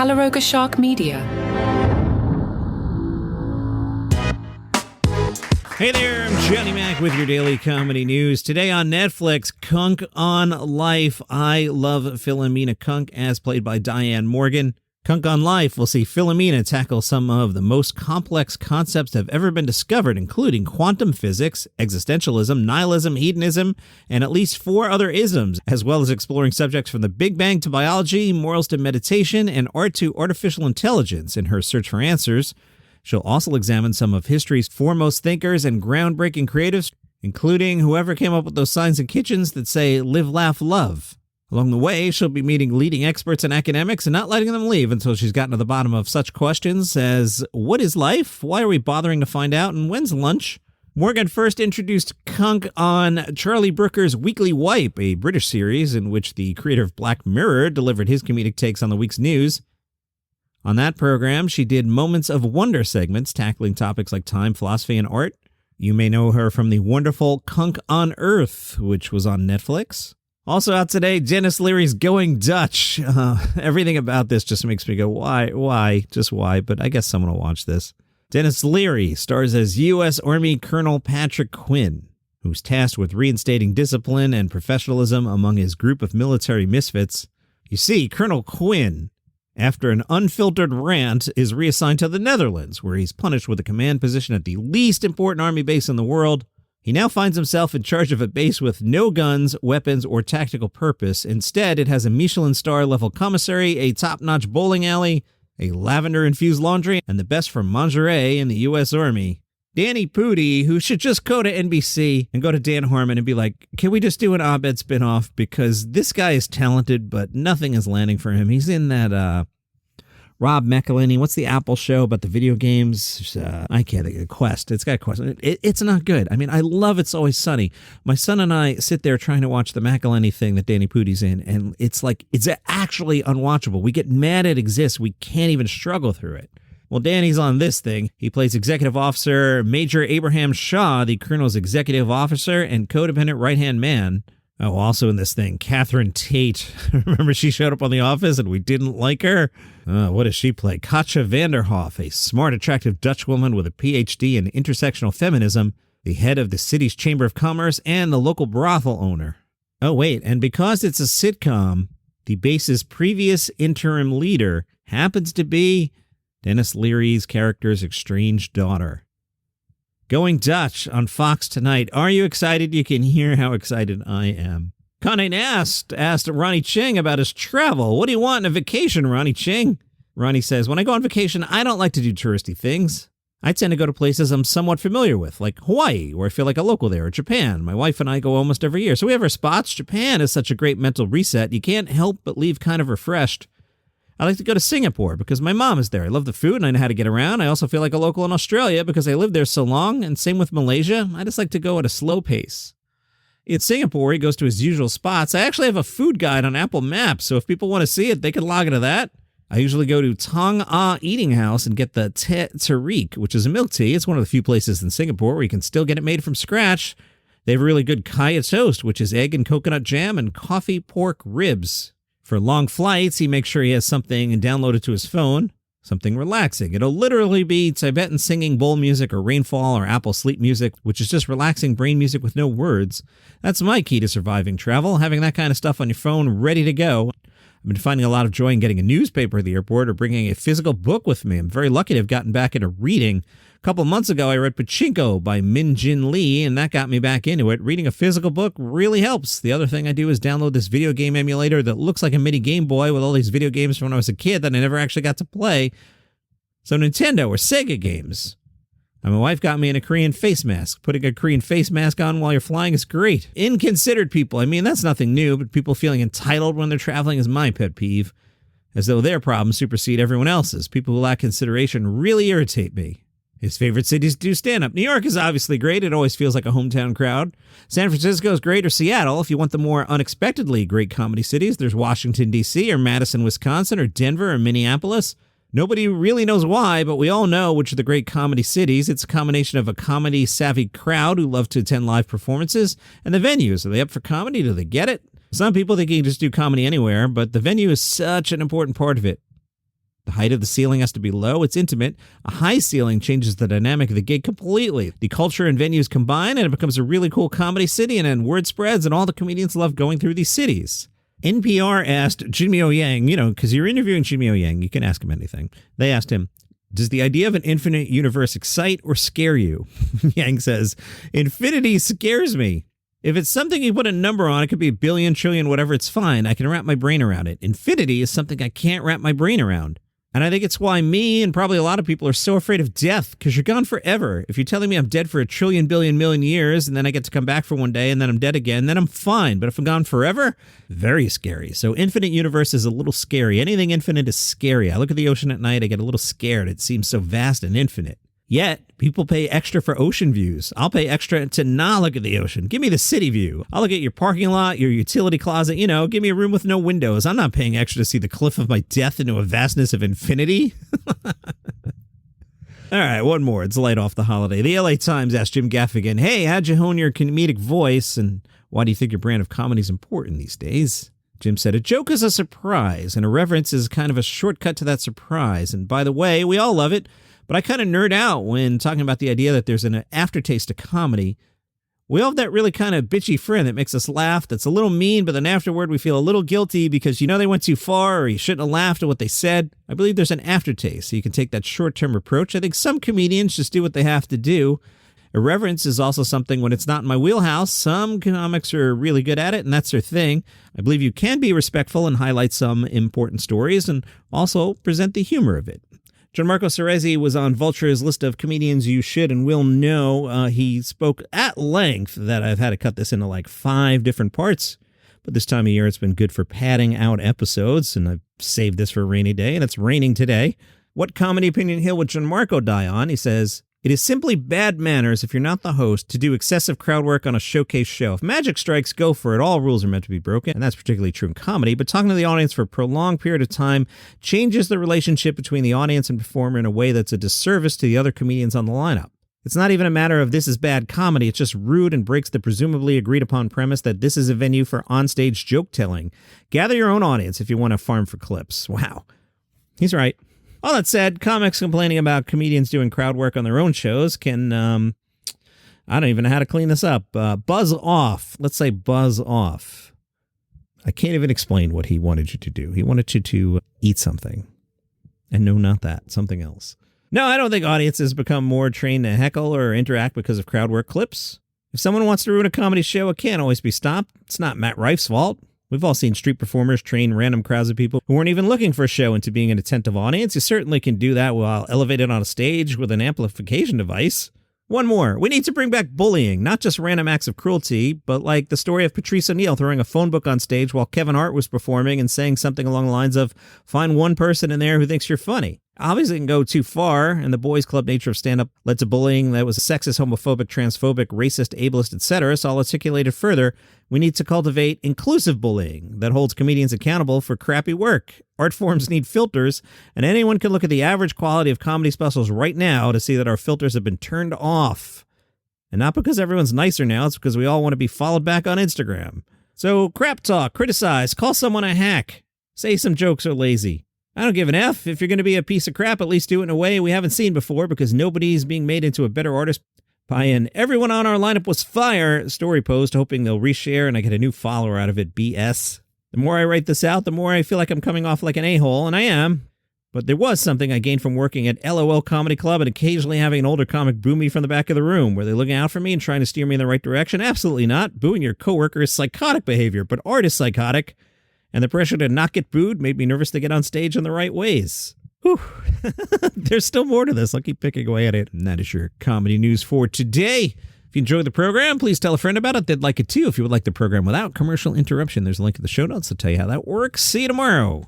Calaroga Shark Media. Hey there, I'm Johnny Mac with your daily comedy news. Today on Netflix, Cunk on Life. I love Philomena Cunk, as played by Diane Morgan. Cunk on Life will see Philomena tackle some of the most complex concepts that have ever been discovered, including quantum physics, existentialism, nihilism, hedonism, and at least 4 other isms, as well as exploring subjects from the Big Bang to biology, morals to meditation, and art to artificial intelligence in her search for answers. She'll also examine some of history's foremost thinkers and groundbreaking creatives, including whoever came up with those signs in kitchens that say, "Live, laugh, love." Along the way, she'll be meeting leading experts and academics and not letting them leave until she's gotten to the bottom of such questions as, what is life? Why are we bothering to find out? And when's lunch? Morgan first introduced Cunk on Charlie Brooker's Weekly Wipe, a British series in which the creator of Black Mirror delivered his comedic takes on the week's news. On that program, she did Moments of Wonder segments tackling topics like time, philosophy, and art. You may know her from the wonderful Cunk on Earth, which was on Netflix. Also out today, Dennis Leary's Going Dutch. Everything about this just makes me go, why, just why, but I guess someone will watch this. Dennis Leary stars as U.S. Army Colonel Patrick Quinn, who's tasked with reinstating discipline and professionalism among his group of military misfits. You see, Colonel Quinn, after an unfiltered rant, is reassigned to the Netherlands, where he's punished with a command position at the least important army base in the world. He now finds himself in charge of a base with no guns, weapons, or tactical purpose. Instead, it has a Michelin star-level commissary, a top-notch bowling alley, a lavender-infused laundry, and the best for lingerie in the U.S. Army. Danny Pudi, who should just go to NBC and go to Dan Harmon and be like, can we just do an Abed spinoff? Because this guy is talented, but nothing is landing for him. He's in that, Rob McElhenney, what's the Apple show about the video games? I can't think of Quest. It's got Quest. It's not good. I mean, I love It's Always Sunny. My son and I sit there trying to watch the McElhenney thing that Danny Pudi's in, and it's like, it's actually unwatchable. We get mad it exists. We can't even struggle through it. Well, Danny's on this thing. He plays Executive Officer Major Abraham Shaw, the Colonel's executive officer and codependent right-hand man. Oh, also in this thing, Catherine Tate. Remember she showed up on The Office and we didn't like her? What does she play? Katja Vanderhoff, a smart, attractive Dutch woman with a PhD in intersectional feminism, the head of the city's Chamber of Commerce, and the local brothel owner. Oh, wait, and because it's a sitcom, the base's previous interim leader happens to be Dennis Leary's character's estranged daughter. Going Dutch on Fox tonight. Are you excited? You can hear how excited I am. Conde Nast asked Ronny Chieng about his travel. What do you want in a vacation, Ronny Chieng? Ronny says, when I go on vacation, I don't like to do touristy things. I tend to go to places I'm somewhat familiar with, like Hawaii, where I feel like a local there, or Japan. My wife and I go almost every year, so we have our spots. Japan is such a great mental reset. You can't help but leave kind of refreshed. I like to go to Singapore because my mom is there. I love the food and I know how to get around. I also feel like a local in Australia because I lived there so long, and same with Malaysia. I just like to go at a slow pace. In Singapore, he goes to his usual spots. I actually have a food guide on Apple Maps, so if people want to see it, they can log into that. I usually go to Tong Ah Eating House and get the Te Tarik, which is a milk tea. It's one of the few places in Singapore where you can still get it made from scratch. They have a really good kaya toast, which is egg and coconut jam and coffee pork ribs. For long flights, he makes sure he has something downloaded to his phone, something relaxing. It'll literally be Tibetan singing bowl music or rainfall or Apple sleep music, which is just relaxing brain music with no words. That's my key to surviving travel, having that kind of stuff on your phone ready to go. I've been finding a lot of joy in getting a newspaper at the airport or bringing a physical book with me. I'm very lucky to have gotten back into reading. A couple months ago, I read Pachinko by Min Jin Lee, and that got me back into it. Reading a physical book really helps. The other thing I do is download this video game emulator that looks like a mini Game Boy with all these video games from when I was a kid that I never actually got to play. So Nintendo or Sega games. And my wife got me in a Korean face mask. Putting a Korean face mask on while you're flying is great. Inconsiderate people, I mean, that's nothing new, but people feeling entitled when they're traveling is my pet peeve. As though their problems supersede everyone else's. People who lack consideration really irritate me. His favorite cities do stand-up. New York is obviously great. It always feels like a hometown crowd. San Francisco is great, or Seattle. If you want the more unexpectedly great comedy cities, there's Washington, D.C., or Madison, Wisconsin, or Denver, or Minneapolis. Nobody really knows why, but we all know which are the great comedy cities. It's a combination of a comedy-savvy crowd who love to attend live performances, and the venues. Are they up for comedy? Do they get it? Some people think you can just do comedy anywhere, but the venue is such an important part of it. The height of the ceiling has to be low. It's intimate. A high ceiling changes the dynamic of the gig completely. The culture and venues combine, and it becomes a really cool comedy city, and then word spreads, and all the comedians love going through these cities. NPR asked Jimmy Yang, because you're interviewing Jimmy Yang, you can ask him anything. They asked him, does the idea of an infinite universe excite or scare you? Yang says, infinity scares me. If it's something you put a number on, it could be a billion, trillion, whatever, it's fine. I can wrap my brain around it. Infinity is something I can't wrap my brain around. And I think it's why me and probably a lot of people are so afraid of death, because you're gone forever. If you're telling me I'm dead for a trillion, billion, million years, and then I get to come back for one day, and then I'm dead again, then I'm fine. But if I'm gone forever, very scary. So infinite universe is a little scary. Anything infinite is scary. I look at the ocean at night, I get a little scared. It seems so vast and infinite. Yet, people pay extra for ocean views. I'll pay extra to not look at the ocean. Give me the city view. I'll look at your parking lot, your utility closet, give me a room with no windows. I'm not paying extra to see the cliff of my death into a vastness of infinity. All right, one more. It's light off the holiday. The LA Times asked Jim Gaffigan, hey, how'd you hone your comedic voice, and why do you think your brand of comedy is important these days? Jim said, a joke is a surprise, and irreverence is kind of a shortcut to that surprise. And by the way, we all love it. But I kind of nerd out when talking about the idea that there's an aftertaste to comedy. We all have that really kind of bitchy friend that makes us laugh, that's a little mean, but then afterward we feel a little guilty because they went too far or you shouldn't have laughed at what they said. I believe there's an aftertaste, so you can take that short-term approach. I think some comedians just do what they have to do. Irreverence is also something when it's not in my wheelhouse. Some comics are really good at it, and that's their thing. I believe you can be respectful and highlight some important stories and also present the humor of it. Gianmarco Ceresi was on Vulture's list of comedians you should and will know. He spoke at length that I've had to cut this into like 5 different parts. But this time of year, it's been good for padding out episodes, and I've saved this for a rainy day, and it's raining today. What comedy opinion hill would Gianmarco die on? He says, it is simply bad manners if you're not the host to do excessive crowd work on a showcase show. If magic strikes, go for it. All rules are meant to be broken, and that's particularly true in comedy. But talking to the audience for a prolonged period of time changes the relationship between the audience and performer in a way that's a disservice to the other comedians on the lineup. It's not even a matter of this is bad comedy. It's just rude and breaks the presumably agreed upon premise that this is a venue for onstage joke telling. Gather your own audience if you want to farm for clips. Wow. He's right. All that said, comics complaining about comedians doing crowd work on their own shows can, I don't even know how to clean this up. Buzz off. Let's say buzz off. I can't even explain what he wanted you to do. He wanted you to eat something. And no, not that. Something else. No, I don't think audiences become more trained to heckle or interact because of crowd work clips. If someone wants to ruin a comedy show, it can't always be stopped. It's not Matt Rife's fault. We've all seen street performers train random crowds of people who weren't even looking for a show into being an attentive audience. You certainly can do that while elevated on a stage with an amplification device. One more. We need to bring back bullying, not just random acts of cruelty, but like the story of Patrice O'Neal throwing a phone book on stage while Kevin Hart was performing and saying something along the lines of, find one person in there who thinks you're funny. Obviously, it can go too far, and the boys' club nature of stand-up led to bullying that was sexist, homophobic, transphobic, racist, ableist, etc. So I'll articulate it further. We need to cultivate inclusive bullying that holds comedians accountable for crappy work. Art forms need filters, and anyone can look at the average quality of comedy specials right now to see that our filters have been turned off. And not because everyone's nicer now, it's because we all want to be followed back on Instagram. So crap talk, criticize, call someone a hack, say some jokes are lazy. I don't give an F. If you're going to be a piece of crap, at least do it in a way we haven't seen before, because nobody's being made into a better artist by an everyone on our lineup was fire story post, hoping they'll reshare and I get a new follower out of it. BS. The more I write this out, the more I feel like I'm coming off like an a-hole, and I am. But there was something I gained from working at LOL Comedy Club and occasionally having an older comic boo me from the back of the room. Were they looking out for me and trying to steer me in the right direction? Absolutely not. Booing your coworker is psychotic behavior, but art is psychotic. And the pressure to not get booed made me nervous to get on stage in the right ways. Whew. There's still more to this. I'll keep picking away at it. And that is your comedy news for today. If you enjoyed the program, please tell a friend about it. They'd like it too. If you would like the program without commercial interruption, there's a link in the show notes to tell you how that works. See you tomorrow.